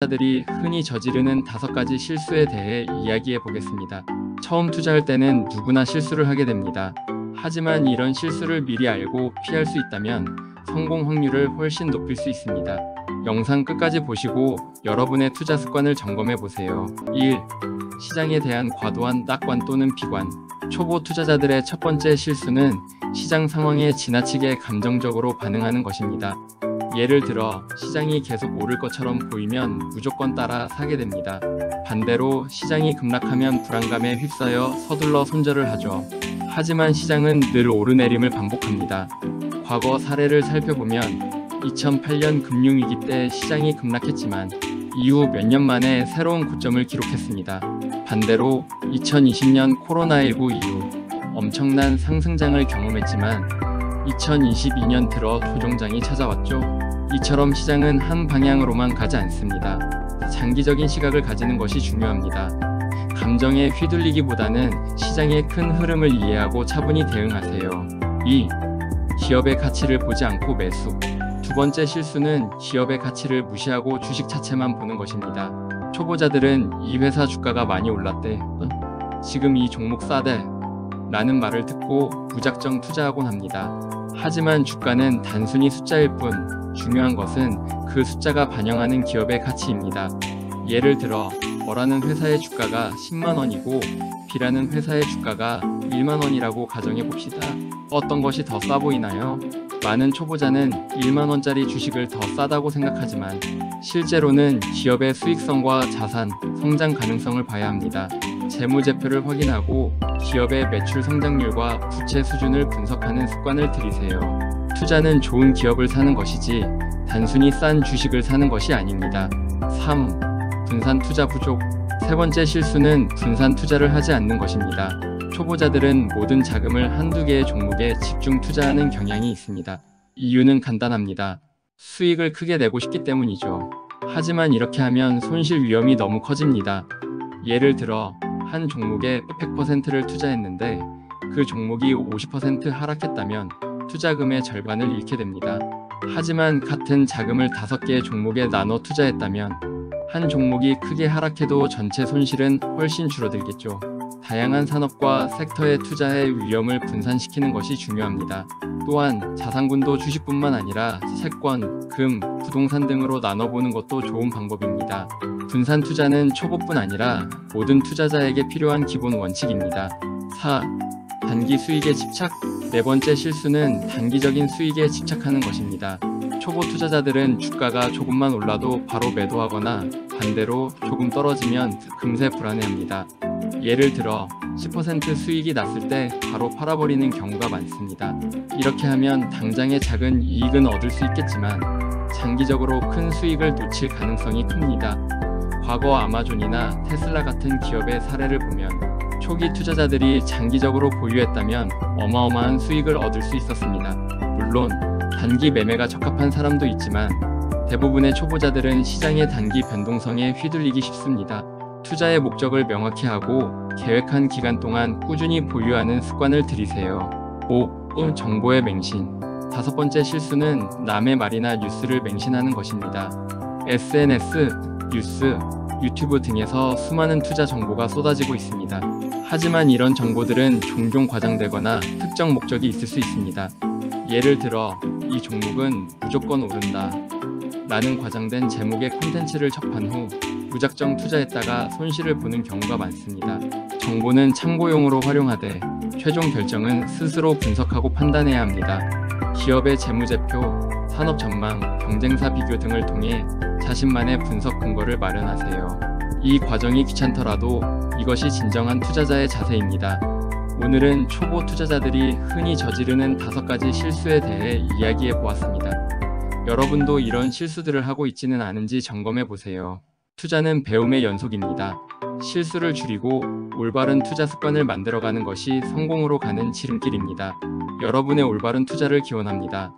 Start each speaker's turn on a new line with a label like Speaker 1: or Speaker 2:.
Speaker 1: 투자자들이 흔히 저지르는 5가지 실수에 대해 이야기해 보겠습니다. 처음 투자할 때는 누구나 실수를 하게 됩니다. 하지만 이런 실수를 미리 알고 피할 수 있다면 성공 확률을 훨씬 높일 수 있습니다. 영상 끝까지 보시고 여러분의 투자 습관을 점검해 보세요. 1. 시장에 대한 과도한 낙관 또는 비관. 초보 투자자들의 첫 번째 실수는 시장 상황에 지나치게 감정적으로 반응하는 것입니다. 예를 들어 시장이 계속 오를 것처럼 보이면 무조건 따라 사게 됩니다. 반대로 시장이 급락하면 불안감에 휩싸여 서둘러 손절을 하죠. 하지만 시장은 늘 오르내림을 반복합니다. 과거 사례를 살펴보면 2008년 금융위기 때 시장이 급락했지만 이후 몇 년 만에 새로운 고점을 기록했습니다. 반대로 2020년 코로나19 이후 엄청난 상승장을 경험했지만 2022년 들어 조정장이 찾아왔죠. 이처럼 시장은 한 방향으로만 가지 않습니다. 장기적인 시각을 가지는 것이 중요합니다. 감정에 휘둘리기보다는 시장의 큰 흐름을 이해하고 차분히 대응하세요. 2. 기업의 가치를 보지 않고 매수. 두 번째 실수는 기업의 가치를 무시하고 주식 자체만 보는 것입니다. 초보자들은 이 회사 주가가 많이 올랐대, 지금 이 종목 싸대 라는 말을 듣고 무작정 투자하곤 합니다. 하지만 주가는 단순히 숫자일 뿐, 중요한 것은 그 숫자가 반영하는 기업의 가치입니다. 예를 들어 A라는 회사의 주가가 10만 원이고 B라는 회사의 주가가 1만 원이라고 가정해 봅시다. 어떤 것이 더 싸 보이나요? 많은 초보자는 1만 원짜리 주식을 더 싸다고 생각하지만 실제로는 기업의 수익성과 자산, 성장 가능성을 봐야 합니다. 재무제표를 확인하고 기업의 매출 성장률과 부채 수준을 분석하는 습관을 들이세요. 투자는 좋은 기업을 사는 것이지 단순히 싼 주식을 사는 것이 아닙니다. 3. 분산 투자 부족. 세 번째 실수는 분산 투자를 하지 않는 것입니다. 초보자들은 모든 자금을 한두 개의 종목에 집중 투자하는 경향이 있습니다. 이유는 간단합니다. 수익을 크게 내고 싶기 때문이죠. 하지만 이렇게 하면 손실 위험이 너무 커집니다. 예를 들어 한 종목에 100%를 투자했는데 그 종목이 50% 하락했다면 투자금의 절반을 잃게 됩니다. 하지만 같은 자금을 5개의 종목에 나눠 투자했다면 한 종목이 크게 하락해도 전체 손실은 훨씬 줄어들겠죠. 다양한 산업과 섹터에 투자해 위험을 분산시키는 것이 중요합니다. 또한 자산군도 주식뿐만 아니라 채권, 금, 부동산 등으로 나눠보는 것도 좋은 방법입니다. 분산 투자는 초보뿐 아니라 모든 투자자에게 필요한 기본 원칙입니다. 4. 단기 수익에 집착. 네 번째 실수는 단기적인 수익에 집착하는 것입니다. 초보 투자자들은 주가가 조금만 올라도 바로 매도하거나 반대로 조금 떨어지면 금세 불안해합니다. 예를 들어 10% 수익이 났을 때 바로 팔아버리는 경우가 많습니다. 이렇게 하면 당장의 작은 이익은 얻을 수 있겠지만 장기적으로 큰 수익을 놓칠 가능성이 큽니다. 과거 아마존이나 테슬라 같은 기업의 사례를 보면 초기 투자자들이 장기적으로 보유했다면 어마어마한 수익을 얻을 수 있었습니다. 물론 단기 매매가 적합한 사람도 있지만 대부분의 초보자들은 시장의 단기 변동성에 휘둘리기 쉽습니다. 투자의 목적을 명확히 하고 계획한 기간 동안 꾸준히 보유하는 습관을 들이세요. 5. 정보의 맹신. 다섯 번째 실수는 남의 말이나 뉴스를 맹신하는 것입니다. SNS, 뉴스, 유튜브 등에서 수많은 투자 정보가 쏟아지고 있습니다. 하지만 이런 정보들은 종종 과장되거나 특정 목적이 있을 수 있습니다. 예를 들어 이 종목은 무조건 오른다 라는 과장된 제목의 콘텐츠를 접한 후 무작정 투자했다가 손실을 보는 경우가 많습니다. 정보는 참고용으로 활용하되 최종 결정은 스스로 분석하고 판단해야 합니다. 기업의 재무제표, 산업 전망, 경쟁사 비교 등을 통해 자신만의 분석 근거를 마련하세요. 이 과정이 귀찮더라도 이것이 진정한 투자자의 자세입니다. 오늘은 초보 투자자들이 흔히 저지르는 5가지 실수에 대해 이야기해 보았습니다. 여러분도 이런 실수들을 하고 있지는 않은지 점검해 보세요. 투자는 배움의 연속입니다. 실수를 줄이고 올바른 투자 습관을 만들어가는 것이 성공으로 가는 지름길입니다. 여러분의 올바른 투자를 기원합니다.